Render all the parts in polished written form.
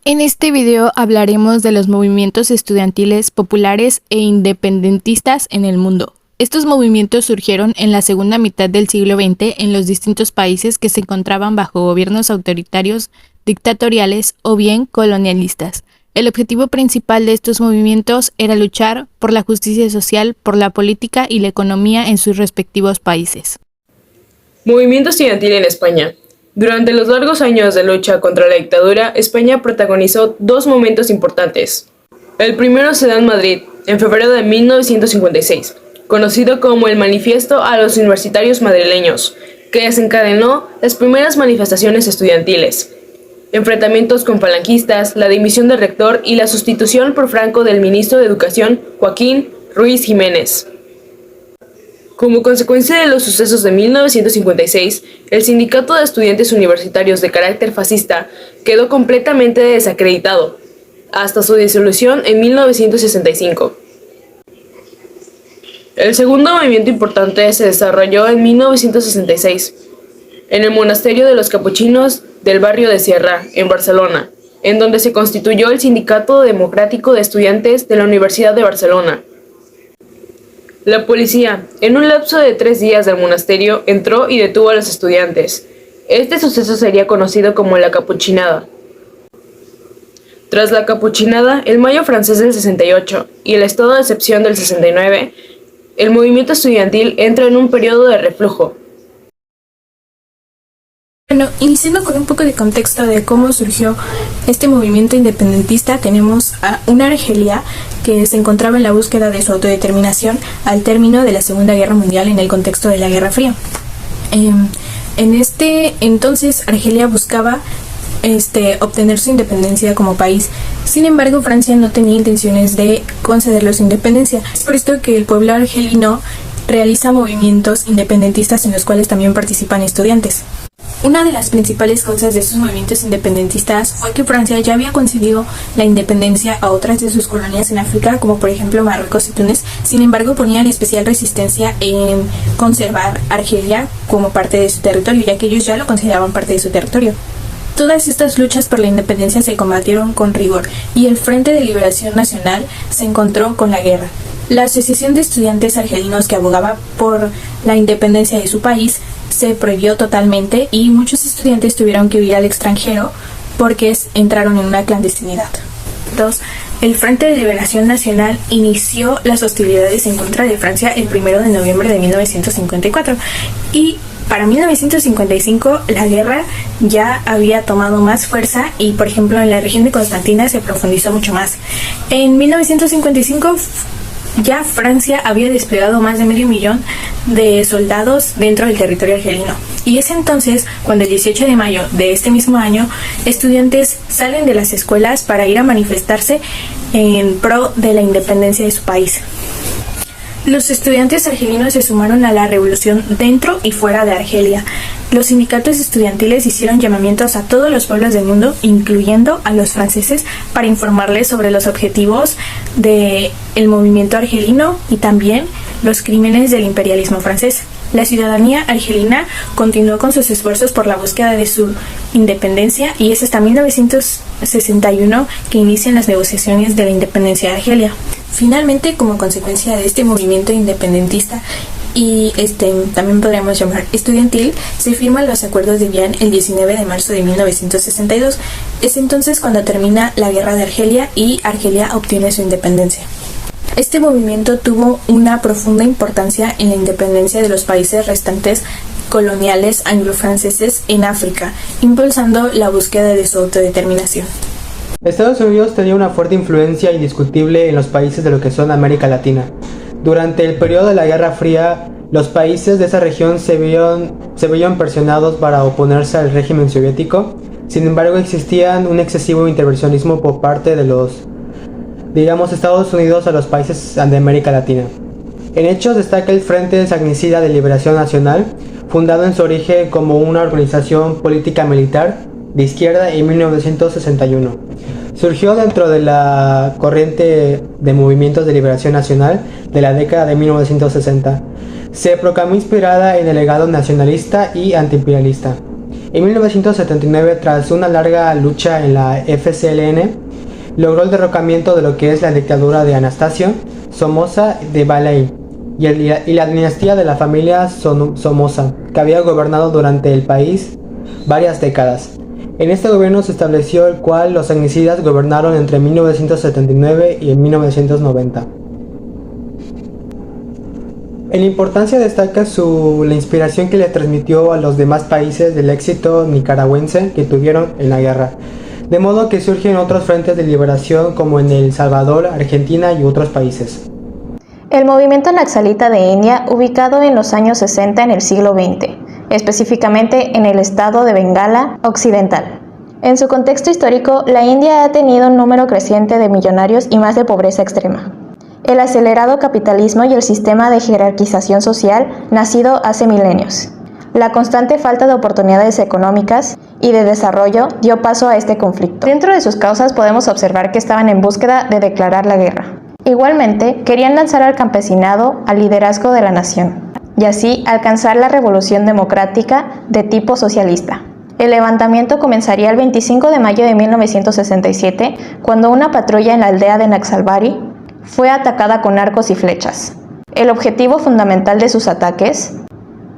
En este video hablaremos de los movimientos estudiantiles populares e independentistas en el mundo. Estos movimientos surgieron en la segunda mitad del siglo XX en los distintos países que se encontraban bajo gobiernos autoritarios, dictatoriales o bien colonialistas. El objetivo principal de estos movimientos era luchar por la justicia social, por la política y la economía en sus respectivos países. Movimiento estudiantil en España. Durante los largos años de lucha contra la dictadura, España protagonizó dos momentos importantes. El primero se da en Madrid, en febrero de 1956, conocido como el Manifiesto a los Universitarios Madrileños, que desencadenó las primeras manifestaciones estudiantiles. Enfrentamientos con falangistas, la dimisión del rector y la sustitución por Franco del ministro de Educación, Joaquín Ruiz Jiménez. Como consecuencia de los sucesos de 1956, el Sindicato de Estudiantes Universitarios de carácter fascista quedó completamente desacreditado, hasta su disolución en 1965. El segundo movimiento importante se desarrolló en 1966, en el monasterio de los capuchinos del barrio de Sierra, en Barcelona, en donde se constituyó el Sindicato Democrático de Estudiantes de la Universidad de Barcelona. La policía, en un lapso de 3 días del monasterio, entró y detuvo a los estudiantes. Este suceso sería conocido como la Capuchinada. Tras la Capuchinada, el Mayo francés del 68 y el estado de excepción del 69, el movimiento estudiantil entra en un periodo de reflujo. Bueno, iniciando con un poco de contexto de cómo surgió este movimiento independentista, tenemos a una Argelia que se encontraba en la búsqueda de su autodeterminación al término de la Segunda Guerra Mundial en el contexto de la Guerra Fría. En este entonces Argelia buscaba obtener su independencia como país. Sin embargo, Francia no tenía intenciones de concederle su independencia. Es por esto que el pueblo argelino realiza movimientos independentistas en los cuales también participan estudiantes. Una de las principales causas de estos movimientos independentistas fue que Francia ya había concedido la independencia a otras de sus colonias en África, como por ejemplo Marruecos y Túnez. Sin embargo, ponían especial resistencia en conservar Argelia como parte de su territorio, ya que ellos ya lo consideraban parte de su territorio. Todas estas luchas por la independencia se combatieron con rigor y el Frente de Liberación Nacional se encontró con la guerra. La Asociación de Estudiantes Argelinos, que abogaba por la independencia de su país, se prohibió totalmente y muchos estudiantes tuvieron que huir al extranjero porque entraron en una clandestinidad. 2. El Frente de Liberación Nacional inició las hostilidades en contra de Francia el 1 de noviembre de 1954 y para 1955 la guerra ya había tomado más fuerza y, por ejemplo, en la región de Constantina se profundizó mucho más. En 1955 ya Francia había desplegado más de 500,000 de soldados dentro del territorio argelino. Y es entonces cuando el 18 de mayo de este mismo año, estudiantes salen de las escuelas para ir a manifestarse en pro de la independencia de su país. Los estudiantes argelinos se sumaron a la revolución dentro y fuera de Argelia. Los sindicatos estudiantiles hicieron llamamientos a todos los pueblos del mundo, incluyendo a los franceses, para informarles sobre los objetivos del movimiento argelino y también los crímenes del imperialismo francés. La ciudadanía argelina continuó con sus esfuerzos por la búsqueda de su independencia y es hasta 1961 que inician las negociaciones de la independencia de Argelia. Finalmente, como consecuencia de este movimiento independentista y también podríamos llamar estudiantil, se firman los acuerdos de Vienne el 19 de marzo de 1962. Es entonces cuando termina la guerra de Argelia y Argelia obtiene su independencia. Este movimiento tuvo una profunda importancia en la independencia de los países restantes coloniales anglo-franceses en África, impulsando la búsqueda de su autodeterminación. Estados Unidos tenía una fuerte influencia indiscutible en los países de lo que son América Latina. Durante el periodo de la Guerra Fría, los países de esa región se veían presionados para oponerse al régimen soviético. Sin embargo, existía un excesivo intervencionismo por parte de los, Estados Unidos a los países de América Latina. En hechos destaca el Frente Sandinista de Liberación Nacional, fundado en su origen como una organización política militar de izquierda en 1961. Surgió dentro de la corriente de movimientos de liberación nacional de la década de 1960. Se proclamó inspirada en el legado nacionalista y antiimperialista. En 1979, tras una larga lucha en la FCLN, logró el derrocamiento de lo que es la dictadura de Anastasio Somoza Debayle y la dinastía de la familia Somoza, que había gobernado durante el país varias décadas. En este gobierno se estableció el cual los sanguicidas gobernaron entre 1979 y 1990. En importancia destaca la inspiración que le transmitió a los demás países del éxito nicaragüense que tuvieron en la guerra, de modo que surgen otros frentes de liberación como en El Salvador, Argentina y otros países. El movimiento naxalita de India, ubicado en los años 60 en el siglo XX, específicamente en el estado de Bengala Occidental. En su contexto histórico, la India ha tenido un número creciente de millonarios y más de pobreza extrema. El acelerado capitalismo y el sistema de jerarquización social nacido hace milenios. La constante falta de oportunidades económicas y de desarrollo dio paso a este conflicto. Dentro de sus causas podemos observar que estaban en búsqueda de declarar la guerra. Igualmente, querían lanzar al campesinado al liderazgo de la nación, y así alcanzar la revolución democrática de tipo socialista. El levantamiento comenzaría el 25 de mayo de 1967, cuando una patrulla en la aldea de Naxalbari fue atacada con arcos y flechas. El objetivo fundamental de sus ataques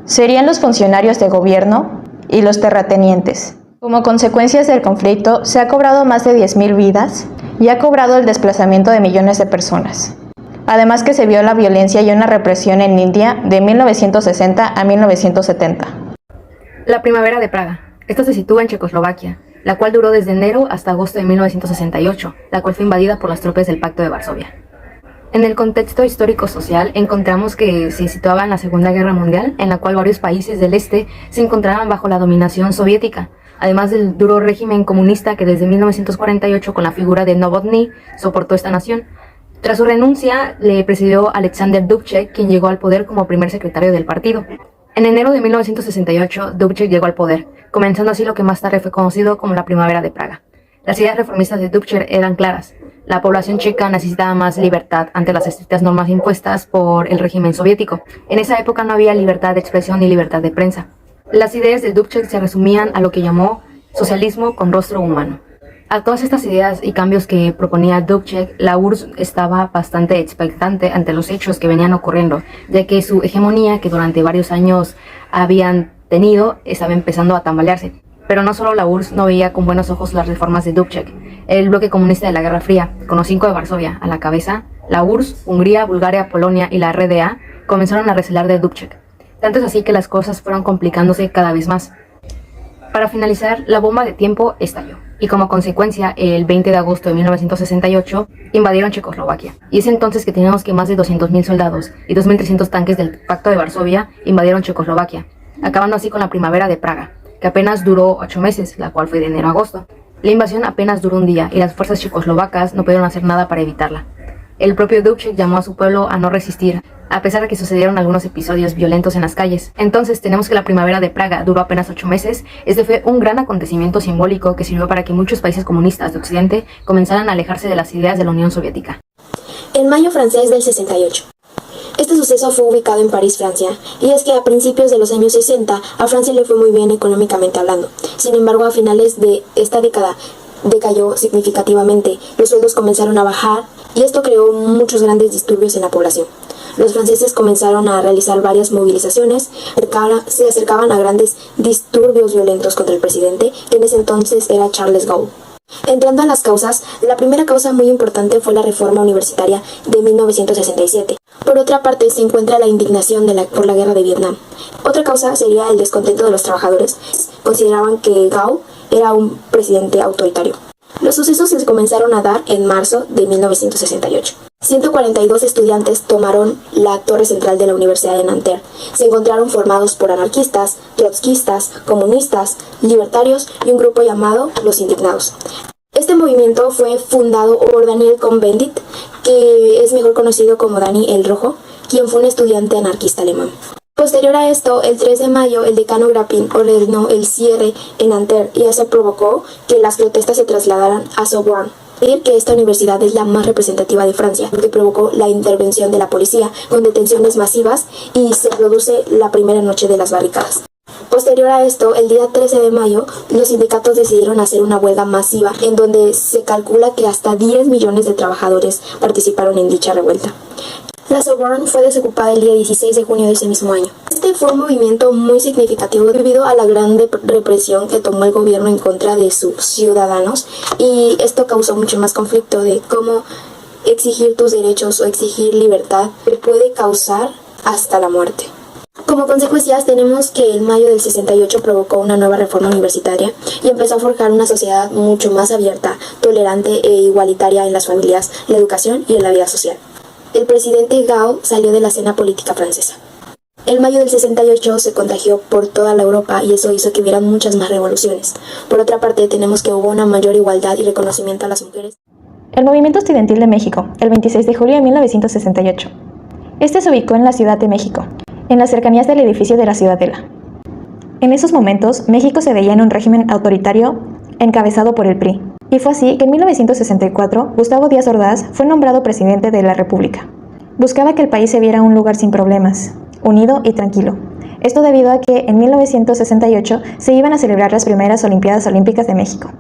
serían los funcionarios de gobierno y los terratenientes. Como consecuencias del conflicto, se ha cobrado más de 10.000 vidas y ha cobrado el desplazamiento de millones de personas. Además que se vio la violencia y una represión en India de 1960 a 1970. La Primavera de Praga. Esta se sitúa en Checoslovaquia, la cual duró desde enero hasta agosto de 1968, la cual fue invadida por las tropas del Pacto de Varsovia. En el contexto histórico-social encontramos que se situaba en la Segunda Guerra Mundial, en la cual varios países del este se encontraban bajo la dominación soviética, además del duro régimen comunista que desde 1948 con la figura de Novotny soportó esta nación. Tras su renuncia le precedió Alexander Dubček, quien llegó al poder como primer secretario del partido. En enero de 1968, Dubček llegó al poder, comenzando así lo que más tarde fue conocido como la Primavera de Praga. Las ideas reformistas de Dubček eran claras. La población checa necesitaba más libertad ante las estrictas normas impuestas por el régimen soviético. En esa época no había libertad de expresión ni libertad de prensa. Las ideas de Dubček se resumían a lo que llamó socialismo con rostro humano. A todas estas ideas y cambios que proponía Dubček, la URSS estaba bastante expectante ante los hechos que venían ocurriendo, ya que su hegemonía, que durante varios años habían tenido, estaba empezando a tambalearse. Pero no solo la URSS no veía con buenos ojos las reformas de Dubček. El bloque comunista de la Guerra Fría, con los 5 de Varsovia a la cabeza, la URSS, Hungría, Bulgaria, Polonia y la RDA comenzaron a recelar de Dubček. Tanto es así que las cosas fueron complicándose cada vez más. Para finalizar, la bomba de tiempo estalló, y como consecuencia, el 20 de agosto de 1968, invadieron Checoslovaquia. Y es entonces que tenemos que más de 200.000 soldados y 2.300 tanques del Pacto de Varsovia invadieron Checoslovaquia, acabando así con la Primavera de Praga, que apenas duró 8 meses, la cual fue de enero a agosto. La invasión apenas duró un día y las fuerzas checoslovacas no pudieron hacer nada para evitarla. El propio Dubček llamó a su pueblo a no resistir, a pesar de que sucedieron algunos episodios violentos en las calles. Entonces tenemos que la Primavera de Praga duró apenas 8 meses. Este fue un gran acontecimiento simbólico que sirvió para que muchos países comunistas de Occidente comenzaran a alejarse de las ideas de la Unión Soviética. El Mayo francés del 68. Este suceso fue ubicado en París, Francia, y es que a principios de los años 60 a Francia le fue muy bien económicamente hablando. Sin embargo, a finales de esta década decayó significativamente, los sueldos comenzaron a bajar y esto creó muchos grandes disturbios en la población. Los franceses comenzaron a realizar varias movilizaciones, se acercaban a grandes disturbios violentos contra el presidente, que en ese entonces era Charles Gaulle. Entrando a las causas, la primera causa muy importante fue la reforma universitaria de 1967. Por otra parte, se encuentra la indignación por la guerra de Vietnam. Otra causa sería el descontento de los trabajadores. Consideraban que Gaulle era un presidente autoritario. Los sucesos se comenzaron a dar en marzo de 1968. 142 estudiantes tomaron la torre central de la Universidad de Nanterre. Se encontraron formados por anarquistas, trotskistas, comunistas, libertarios y un grupo llamado Los Indignados. Este movimiento fue fundado por Daniel Cohn-Bendit, que es mejor conocido como Dani el Rojo, quien fue un estudiante anarquista alemán. Posterior a esto, el 3 de mayo, el decano Grapin ordenó el cierre en Nanterre y eso provocó que las protestas se trasladaran a Sorbonne. Que esta universidad es la más representativa de Francia, que provocó la intervención de la policía con detenciones masivas y se produce la primera noche de las barricadas. Posterior a esto, el día 13 de mayo, los sindicatos decidieron hacer una huelga masiva, en donde se calcula que hasta 10 millones de trabajadores participaron en dicha revuelta. La Sorbonne fue desocupada el día 16 de junio de ese mismo año. Este fue un movimiento muy significativo debido a la gran represión que tomó el gobierno en contra de sus ciudadanos, y esto causó mucho más conflicto de cómo exigir tus derechos o exigir libertad puede causar hasta la muerte. Como consecuencias tenemos que el mayo del 68 provocó una nueva reforma universitaria y empezó a forjar una sociedad mucho más abierta, tolerante e igualitaria en las familias, la educación y en la vida social. El presidente Gao salió de la escena política francesa. El mayo del 68 se contagió por toda la Europa y eso hizo que hubieran muchas más revoluciones. Por otra parte, tenemos que hubo una mayor igualdad y reconocimiento a las mujeres. El Movimiento Estudiantil de México, el 26 de julio de 1968. Este se ubicó en la Ciudad de México, en las cercanías del edificio de la Ciudadela. En esos momentos, México se veía en un régimen autoritario encabezado por el PRI. Y fue así que en 1964, Gustavo Díaz Ordaz fue nombrado presidente de la República. Buscaba que el país se viera un lugar sin problemas, unido y tranquilo. Esto debido a que en 1968 se iban a celebrar las primeras Olimpiadas Olímpicas de México.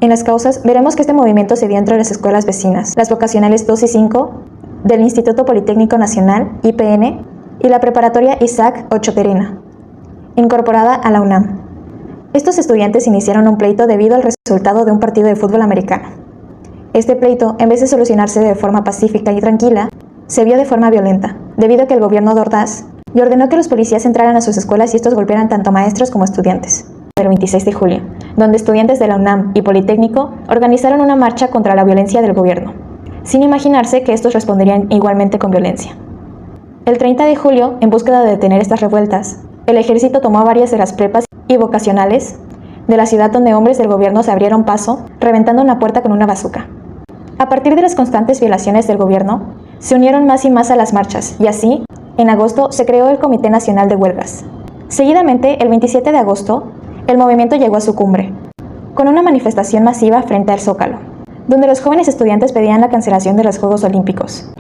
En las causas, veremos que este movimiento se dio entre las escuelas vecinas, las vocacionales 2 y 5 del Instituto Politécnico Nacional, IPN, y la preparatoria Isaac Ochoterena, incorporada a la UNAM. Estos estudiantes iniciaron un pleito debido al resultado de un partido de fútbol americano. Este pleito, en vez de solucionarse de forma pacífica y tranquila, se vio de forma violenta, debido a que el gobierno de Ordaz ordenó que los policías entraran a sus escuelas y estos golpearan tanto maestros como estudiantes. El 26 de julio, donde estudiantes de la UNAM y Politécnico organizaron una marcha contra la violencia del gobierno, sin imaginarse que estos responderían igualmente con violencia. El 30 de julio, en búsqueda de detener estas revueltas, el ejército tomó varias de las prepas y vocacionales de la ciudad donde hombres del gobierno se abrieron paso, reventando una puerta con una bazuca. A partir de las constantes violaciones del gobierno, se unieron más y más a las marchas, y así, en agosto, se creó el Comité Nacional de Huelgas. Seguidamente, el 27 de agosto, el movimiento llegó a su cumbre, con una manifestación masiva frente al Zócalo, donde los jóvenes estudiantes pedían la cancelación de los Juegos Olímpicos,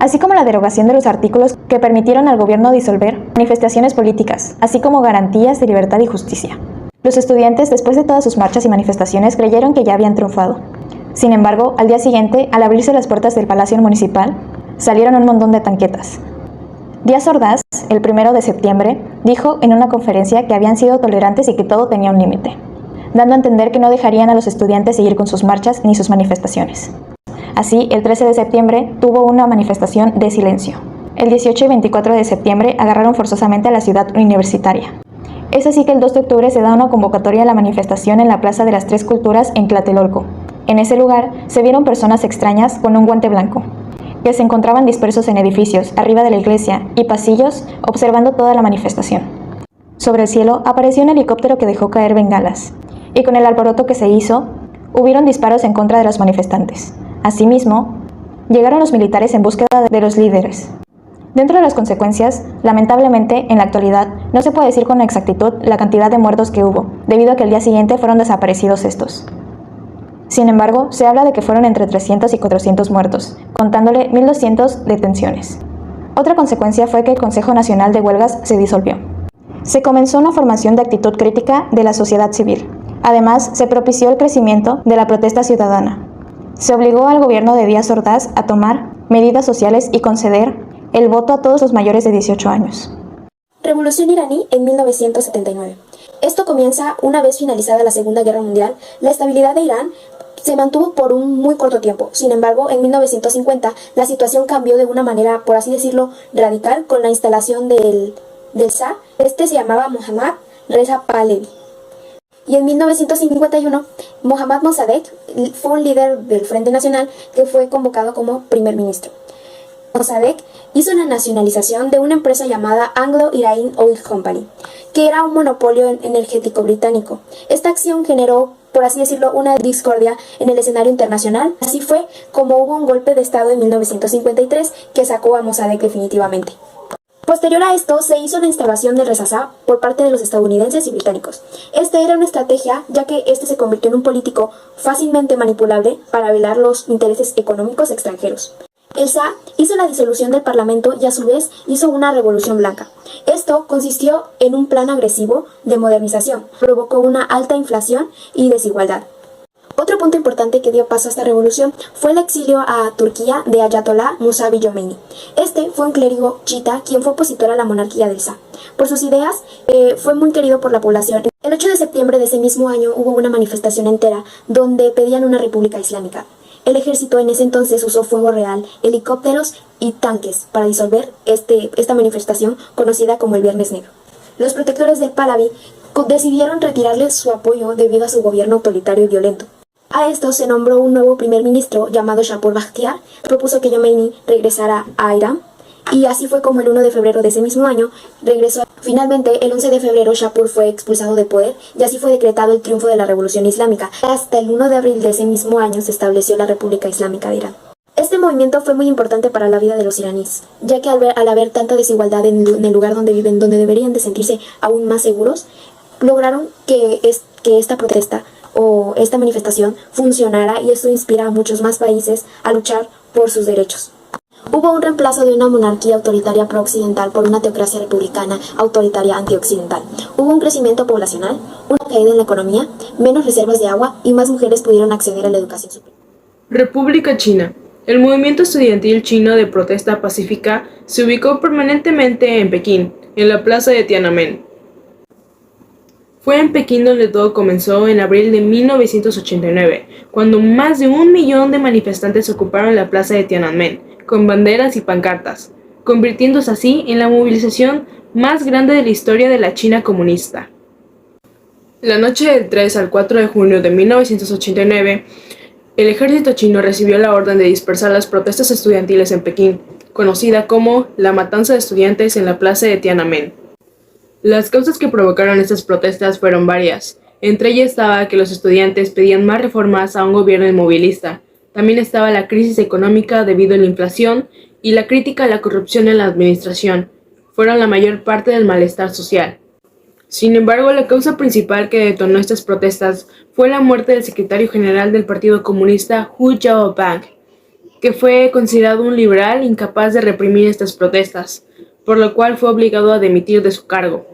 así como la derogación de los artículos que permitieron al gobierno disolver manifestaciones políticas, así como garantías de libertad y justicia. Los estudiantes, después de todas sus marchas y manifestaciones, creyeron que ya habían triunfado. Sin embargo, al día siguiente, al abrirse las puertas del Palacio Municipal, salieron un montón de tanquetas. Díaz Ordaz, el 1 de septiembre, dijo en una conferencia que habían sido tolerantes y que todo tenía un límite, dando a entender que no dejarían a los estudiantes seguir con sus marchas ni sus manifestaciones. Así, el 13 de septiembre tuvo una manifestación de silencio. El 18 y 24 de septiembre agarraron forzosamente a la ciudad universitaria. Es así que el 2 de octubre se da una convocatoria a la manifestación en la Plaza de las Tres Culturas en Tlatelolco. En ese lugar se vieron personas extrañas con un guante blanco, que se encontraban dispersos en edificios, arriba de la iglesia y pasillos, observando toda la manifestación. Sobre el cielo apareció un helicóptero que dejó caer bengalas, y con el alboroto que se hizo, hubieron disparos en contra de los manifestantes. Asimismo, llegaron los militares en búsqueda de los líderes. Dentro de las consecuencias, lamentablemente, en la actualidad, no se puede decir con exactitud la cantidad de muertos que hubo, debido a que el día siguiente fueron desaparecidos estos. Sin embargo, se habla de que fueron entre 300 y 400 muertos, contándole 1.200 detenciones. Otra consecuencia fue que el Consejo Nacional de Huelgas se disolvió. Se comenzó una formación de actitud crítica de la sociedad civil. Además, se propició el crecimiento de la protesta ciudadana. Se obligó al gobierno de Díaz Ordaz a tomar medidas sociales y conceder el voto a todos los mayores de 18 años. Revolución iraní en 1979. Esto comienza una vez finalizada la Segunda Guerra Mundial. La estabilidad de Irán se mantuvo por un muy corto tiempo. Sin embargo, en 1950 la situación cambió de una manera, por así decirlo, radical con la instalación del Shah. Este se llamaba Mohammad Reza Pahlavi. Y en 1951, Mohammad Mossadegh fue un líder del Frente Nacional que fue convocado como primer ministro. Mossadegh hizo una nacionalización de una empresa llamada Anglo-Iranian Oil Company, que era un monopolio energético británico. Esta acción generó, por así decirlo, una discordia en el escenario internacional. Así fue como hubo un golpe de Estado en 1953 que sacó a Mossadegh definitivamente. Posterior a esto, se hizo la instalación del Reza Shah por parte de los estadounidenses y británicos. Esta era una estrategia, ya que este se convirtió en un político fácilmente manipulable para velar los intereses económicos extranjeros. El Shah hizo la disolución del parlamento y a su vez hizo una revolución blanca. Esto consistió en un plan agresivo de modernización, provocó una alta inflación y desigualdad. Otro punto importante que dio paso a esta revolución fue el exilio a Turquía de Ayatollah Musavi Khomeini. Este fue un clérigo chiita quien fue opositor a la monarquía del Shah. Por sus ideas, fue muy querido por la población. El 8 de septiembre de ese mismo año hubo una manifestación entera donde pedían una república islámica. El ejército en ese entonces usó fuego real, helicópteros y tanques para disolver esta manifestación conocida como el Viernes Negro. Los protectores del Pahlavi decidieron retirarle su apoyo debido a su gobierno autoritario y violento. A esto se nombró un nuevo primer ministro llamado Shapur Bakhtiar, propuso que Khomeini regresara a Irán, y así fue como el 1 de febrero de ese mismo año regresó. Finalmente, el 11 de febrero Shapur fue expulsado del poder y así fue decretado el triunfo de la Revolución Islámica. Hasta el 1 de abril de ese mismo año se estableció la República Islámica de Irán. Este movimiento fue muy importante para la vida de los iraníes, ya que al haber tanta desigualdad en el lugar donde viven, donde deberían de sentirse aún más seguros, lograron que esta protesta o esta manifestación funcionara, y esto inspira a muchos más países a luchar por sus derechos. Hubo un reemplazo de una monarquía autoritaria pro-occidental por una teocracia republicana autoritaria anti-occidental. Hubo un crecimiento poblacional, una caída en la economía, menos reservas de agua y más mujeres pudieron acceder a la educación superior. República China. El movimiento estudiantil chino de protesta pacífica se ubicó permanentemente en Pekín, en la plaza de Tiananmen. Fue en Pekín donde todo comenzó en abril de 1989, cuando más de 1 millón de manifestantes ocuparon la plaza de Tiananmen, con banderas y pancartas, convirtiéndose así en la movilización más grande de la historia de la China comunista. La noche del 3 al 4 de junio de 1989, el ejército chino recibió la orden de dispersar las protestas estudiantiles en Pekín, conocida como la matanza de estudiantes en la plaza de Tiananmen. Las causas que provocaron estas protestas fueron varias. Entre ellas estaba que los estudiantes pedían más reformas a un gobierno inmovilista. También estaba la crisis económica debido a la inflación y la crítica a la corrupción en la administración. Fueron la mayor parte del malestar social. Sin embargo, la causa principal que detonó estas protestas fue la muerte del secretario general del Partido Comunista Hu Yaobang, que fue considerado un liberal incapaz de reprimir estas protestas, por lo cual fue obligado a dimitir de su cargo.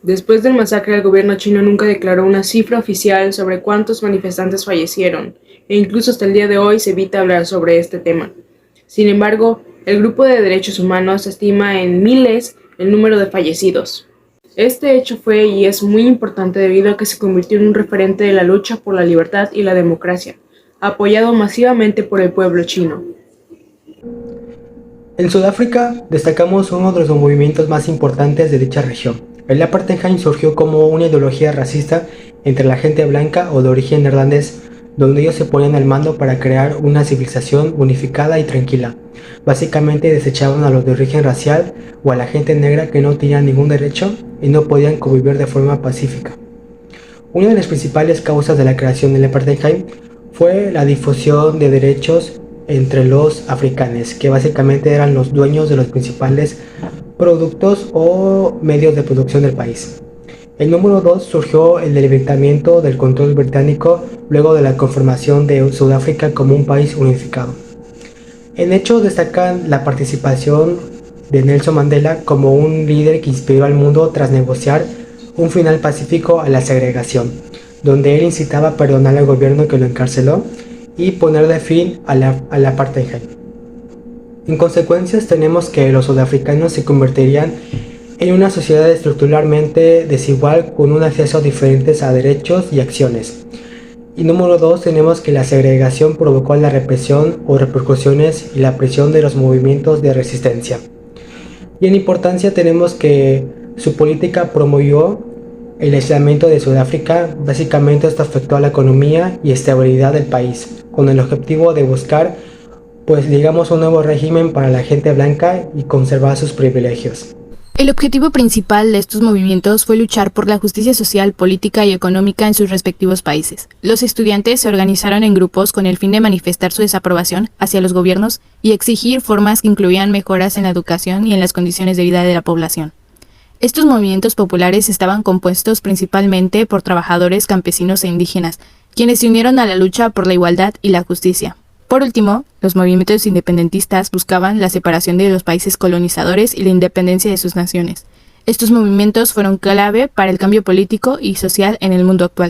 Después del masacre, el gobierno chino nunca declaró una cifra oficial sobre cuántos manifestantes fallecieron, e incluso hasta el día de hoy se evita hablar sobre este tema. Sin embargo, el grupo de derechos humanos estima en miles el número de fallecidos. Este hecho fue y es muy importante debido a que se convirtió en un referente de la lucha por la libertad y la democracia, apoyado masivamente por el pueblo chino. En Sudáfrica destacamos uno de los movimientos más importantes de dicha región. El apartheid surgió como una ideología racista entre la gente blanca o de origen neerlandés, donde ellos se ponían al mando para crear una civilización unificada y tranquila. Básicamente desechaban a los de origen racial o a la gente negra que no tenían ningún derecho y no podían convivir de forma pacífica. Una de las principales causas de la creación del apartheid fue la difusión de derechos entre los africanos, que básicamente eran los dueños de los principales productos o medios de producción del país. El número 2 surgió el levantamiento del control británico luego de la conformación de Sudáfrica como un país unificado. En hecho destacan la participación de Nelson Mandela como un líder que inspiró al mundo tras negociar un final pacífico a la segregación, donde él incitaba a perdonar al gobierno que lo encarceló y ponerle fin al apartheid. En consecuencia, tenemos que los sudafricanos se convertirían en una sociedad estructuralmente desigual con un acceso diferente a derechos y acciones. Y número 2, tenemos que la segregación provocó la represión o repercusiones y la presión de los movimientos de resistencia. Y en importancia tenemos que su política promovió el aislamiento de Sudáfrica. Básicamente esto afectó a la economía y estabilidad del país, con el objetivo de buscar, un nuevo régimen para la gente blanca y conservar sus privilegios. El objetivo principal de estos movimientos fue luchar por la justicia social, política y económica en sus respectivos países. Los estudiantes se organizaron en grupos con el fin de manifestar su desaprobación hacia los gobiernos y exigir formas que incluían mejoras en la educación y en las condiciones de vida de la población. Estos movimientos populares estaban compuestos principalmente por trabajadores, campesinos e indígenas, quienes se unieron a la lucha por la igualdad y la justicia. Por último, los movimientos independentistas buscaban la separación de los países colonizadores y la independencia de sus naciones. Estos movimientos fueron clave para el cambio político y social en el mundo actual.